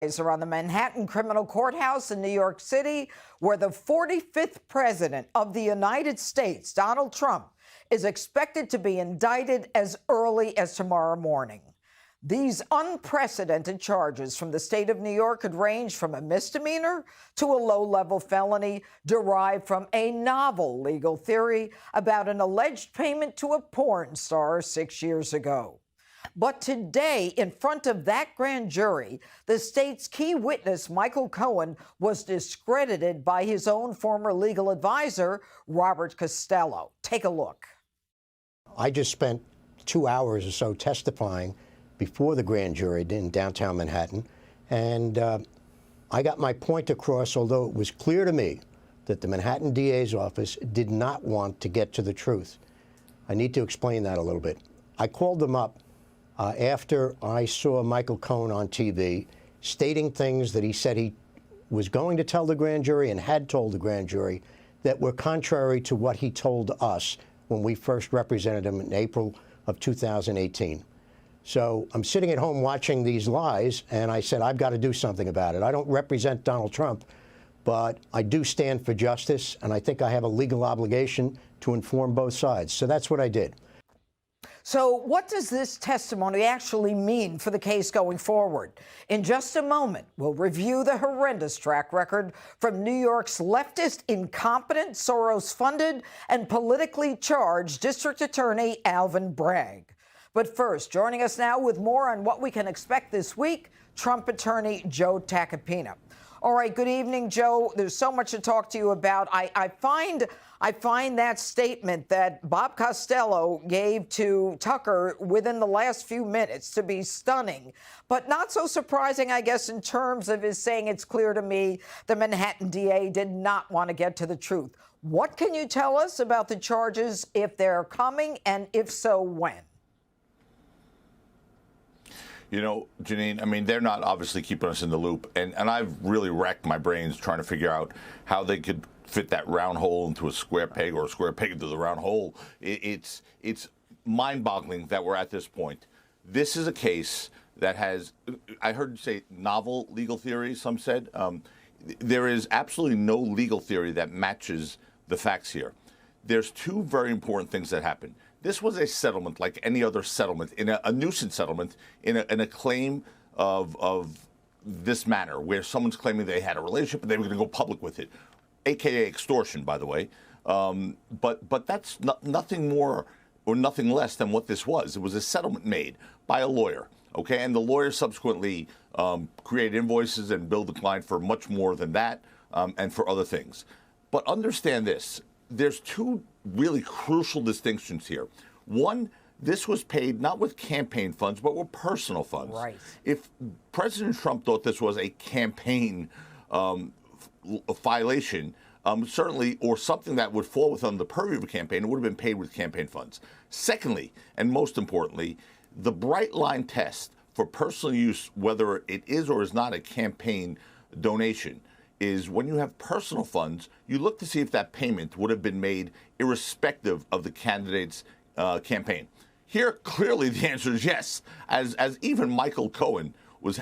Are on the Manhattan Criminal Courthouse in New York City, where the 45th president of the United States, Donald Trump, is expected to be indicted as early as tomorrow morning. These unprecedented charges from the state of New York could range from a misdemeanor to a low-level felony derived from a novel legal theory about an alleged payment to a porn star 6 years ago. But today, in front of that grand jury, the state's key witness, Michael Cohen, was discredited by his own former legal advisor, Robert Costello. Take a look. I just spent 2 hours or so testifying before the grand jury in downtown Manhattan, and I got my point across, although it was clear to me that the Manhattan DA's office did not want to get to the truth. I need to explain that a little bit. I called them up after I saw Michael Cohen on TV stating things that he said he was going to tell the grand jury and had told the grand jury that were contrary to what he told us when we first represented him in April of 2018. So I'm sitting at home watching these lies, and I said, I've got to do something about it. I don't represent Donald Trump, but I do stand for justice, and I think I have a legal obligation to inform both sides. So that's what I did. So what does this testimony actually mean for the case going forward? In just a moment, we'll review the horrendous track record from New York's leftist, incompetent, Soros-funded, and politically charged District Attorney Alvin Bragg. But first, joining us now with more on what we can expect this week, Trump attorney Joe Tacopina. All right, good evening, Joe. There's so much to talk to you about. I find that statement that Bob Costello gave to Tucker within the last few minutes to be stunning, but not so surprising, I guess, in terms of his saying it's clear to me the Manhattan DA did not want to get to the truth. What can you tell us about the charges, if they're coming, and if so, when? You know, Janine, I mean, they're not obviously keeping us in the loop. And I've really racked my brains trying to figure out how they could fit that round hole into a square peg or a square peg into the round hole. It's mind-boggling that we're at this point. This is a case that has, I heard you say novel legal theory, some said. There is absolutely no legal theory that matches the facts here. There's two very important things that happen. This was a settlement like any other settlement, in a nuisance settlement, in a claim of this manner, where someone's claiming they had a relationship and they were going to go public with it, a.k.a. extortion, by the way. But that's nothing more or nothing less than what this was. It was a settlement made by a lawyer, okay? And the lawyer subsequently created invoices and billed the client for much more than that and for other things. But understand this. There's two really crucial distinctions here. One, this was paid not with campaign funds, but with personal funds. Right. If President Trump thought this was a campaign violation, certainly, or something that would fall within the purview of a campaign, it would have been paid with campaign funds. Secondly, and most importantly, the bright line test for personal use, whether it is or is not a campaign donation, is when you have personal funds, you look to see if that payment would have been made irrespective of the candidate's campaign. Here, clearly, the answer is yes, as even Michael Cohen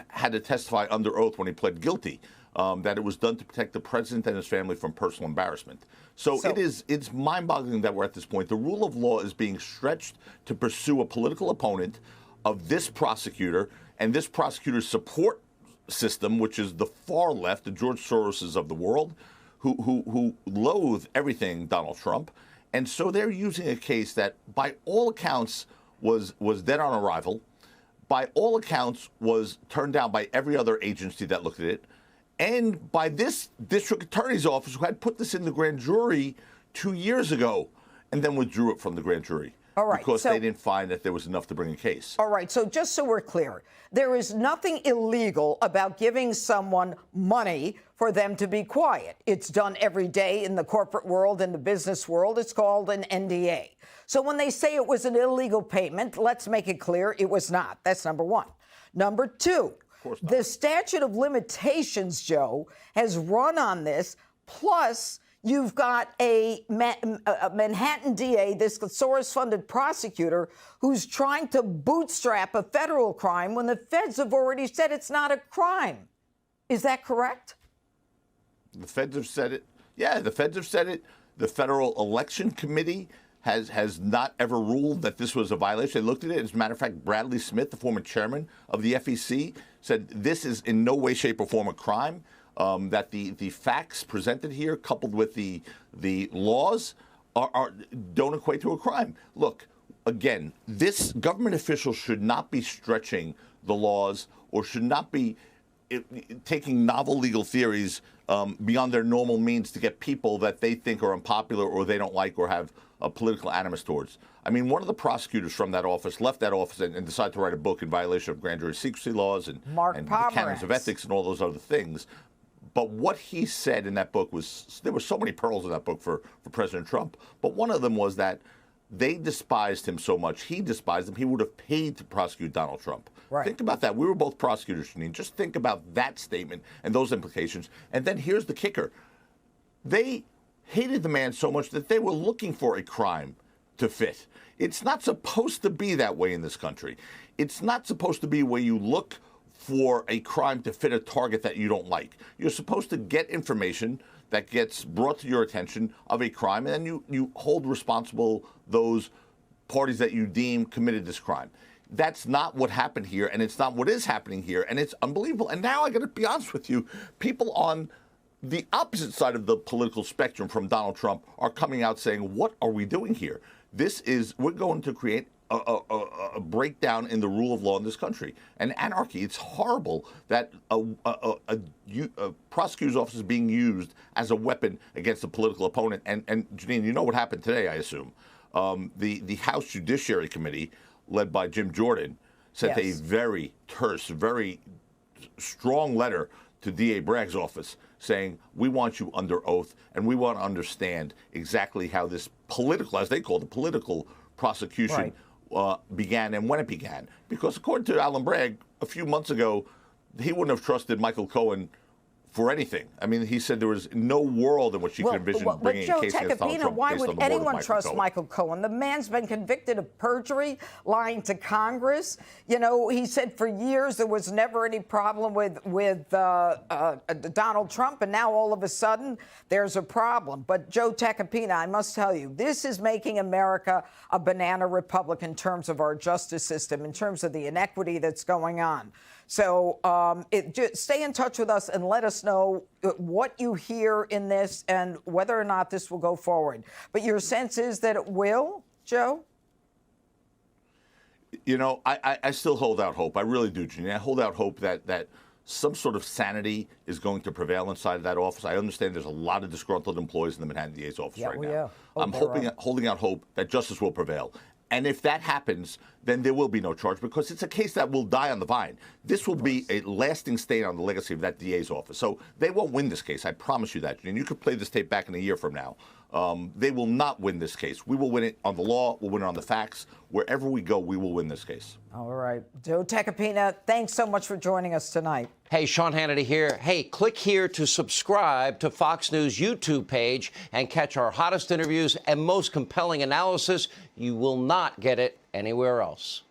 had to testify under oath when he pled guilty, that it was done to protect the president and his family from personal embarrassment. So it's mind-boggling that we're at this point. The rule of law is being stretched to pursue a political opponent of this prosecutor and this prosecutor's support system, which is the far left, the George Soroses of the world, who loathe everything Donald Trump. And so they're using a case that, by all accounts, was dead on arrival, by all accounts was turned down by every other agency that looked at it, and by this district attorney's office, who had put this in the grand jury 2 years ago and then withdrew it from the grand jury. All right, because they didn't find that there was enough to bring a case. All right, so just so we're clear, there is nothing illegal about giving someone money for them to be quiet. It's done every day in the corporate world, in the business world. It's called an NDA. So when they say it was an illegal payment, let's make it clear it was not. That's number one. Number two, the statute of limitations, Joe, has run on this, plus you've got a Manhattan DA, this Soros-funded prosecutor, who's trying to bootstrap a federal crime when the feds have already said it's not a crime. Is that correct? The feds have said it. Yeah, the feds have said it. The Federal Election Committee has not ever ruled that this was a violation. They looked at it. As a matter of fact, Bradley Smith, the former chairman of the FEC, said this is in no way, shape, or form a crime. That the facts presented here, coupled with the laws, don't equate to a crime. Look, again, this government official should not be stretching the laws or should not be taking novel legal theories beyond their normal means to get people that they think are unpopular or they don't like or have a political animus towards. I mean, one of the prosecutors from that office left that office and decided to write a book in violation of grand jury secrecy laws and the canons of ethics and all those other things. But what he said in that book was, there were so many pearls in that book for President Trump, but one of them was that they despised him so much, he despised him, he would have paid to prosecute Donald Trump. Right. Think about that. We were both prosecutors, Janine. Just think about that statement and those implications. And then here's the kicker. They hated the man so much that they were looking for a crime to fit. It's not supposed to be that way in this country. It's not supposed to be where you look for a crime to fit a target that you don't like. You're supposed to get information that gets brought to your attention of a crime, and then you hold responsible those parties that you deem committed this crime. That's not what happened here, and it's not what is happening here, and it's unbelievable. And now I got to be honest with you, people on the opposite side of the political spectrum from Donald Trump are coming out saying, what are we doing here? We're going to create a breakdown in the rule of law in this country, and anarchy. It's horrible that a prosecutor's office is being used as a weapon against a political opponent. And Janine, you know what happened today, I assume. The House Judiciary Committee, led by Jim Jordan, sent a very terse, very strong letter to D.A. Bragg's office saying, we want you under oath, and we want to understand exactly how this political, as they call it, political prosecution began and when it began. Because according to Alan Bragg, a few months ago, he wouldn't have trusted Michael Cohen for anything. I mean, he said there was no world in which he could envision bringing a case against Donald Trump. Why would anyone trust Michael Cohen? The man's been convicted of perjury, lying to Congress. You know, he said for years there was never any problem with Donald Trump, and now all of a sudden there's a problem. But Joe Tacopina, I must tell you, this is making America a banana republic in terms of our justice system, in terms of the inequity that's going on. So stay in touch with us and let us know what you hear in this and whether or not this will go forward. But your sense is that it will, Joe? You know, I still hold out hope. I really do, Jeannie. I hold out hope that some sort of sanity is going to prevail inside of that office. I understand there's a lot of disgruntled employees in the Manhattan DA's office right now. I'm holding out hope that justice will prevail. And if that happens, then there will be no charge because it's a case that will die on the vine. This will be a lasting stain on the legacy of that DA's office. So they won't win this case. I promise you that. And you could play this tape back in a year from now. They will not win this case. We will win it on the law. We'll win it on the facts. Wherever we go, we will win this case. All right. Joe Tacopina, thanks so much for joining us tonight. Hey, Sean Hannity here. Hey, click here to subscribe to Fox News YouTube page and catch our hottest interviews and most compelling analysis. You will not get it anywhere else.